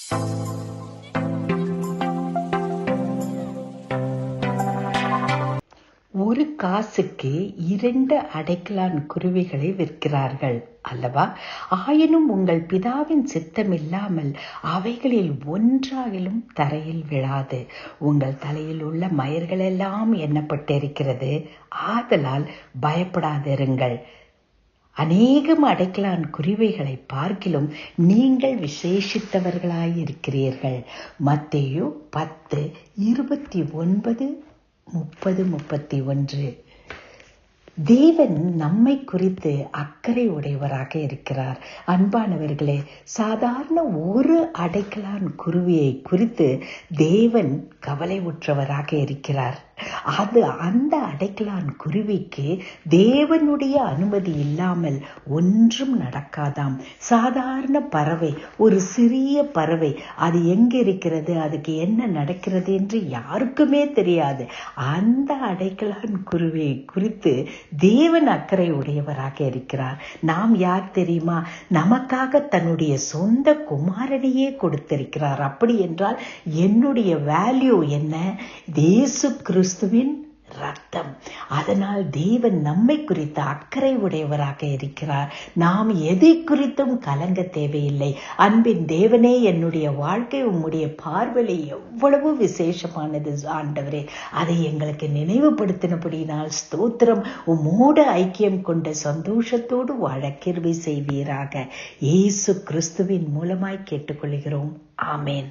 ஒரு காசுக்கு 2 அடைக்கலான் குருவிகளை விற்கிறார்கள் அல்லவா? ஆயினும் உங்கள் பிதாவின் சித்தமில்லாமல் அவைகளில் ஒன்றாகிலும் தரையில் விழாது. உங்கள் தலையில் உள்ள மயிர்களெல்லாம் எண்ணப்பட்டிருக்கிறது. ஆதலால் பயப்படாதிருங்கள். அநேகம் அடைக்கலான் குருவிகளை பார்க்கிலும் நீங்கள் விசேஷித்தவர்களாயிருக்கிறீர்கள். மத்தேயு 10:29-30-31. தேவன் நம்மை குறித்து அக்கறை உடையவராக இருக்கிறார். அன்பானவர்களே, சாதாரண ஒரு அடைக்கலான் குருவியை குறித்து தேவன் கவலை உற்றவராக இருக்கிறார். அந்த அடைக்கலான் குருவிக்கு தேவனுடைய அனுமதி இல்லாமல் ஒன்றும் நடக்காதாம். சாதாரண பறவை, ஒரு சிறிய பறவை, அது எங்க இருக்கிறது, அதுக்கு என்ன நடக்கிறது என்று யாருக்குமே தெரியாது. அந்த அடைக்கலான் குருவியை குறித்து தேவன் அக்கறை உடையவராக இருக்கிறார். நாம் யார் தெரியுமா? நமக்காக தன்னுடைய சொந்த குமாரனையே கொடுத்திருக்கிறார். அப்படி என்றால் என்னுடைய வேல்யூ என்ன? இயேசு கிறிஸ்துவின் ரத்தம். அதனால் தேவன் நம்மை குறித்த அக்கறை உடையவராக இருக்கிறார். நாம் எதை குறித்தும் கலங்க தேவையில்லை. அன்பின் தேவனே, என்னுடைய வாழ்க்கை உம்முடைய பார்வையில் எவ்வளவு விசேஷமானது ஆண்டவரே. அதை எங்களுக்கு நினைவுபடுத்தினபடினால் ஸ்தோத்திரம். உம்மோடு ஐக்கியம் கொண்ட சந்தோஷத்தோடு வாழ கிருபை செய்வீராக. இயேசு கிறிஸ்துவின் மூலமாய் கேட்டுக்கொள்கிறோம். ஆமேன்.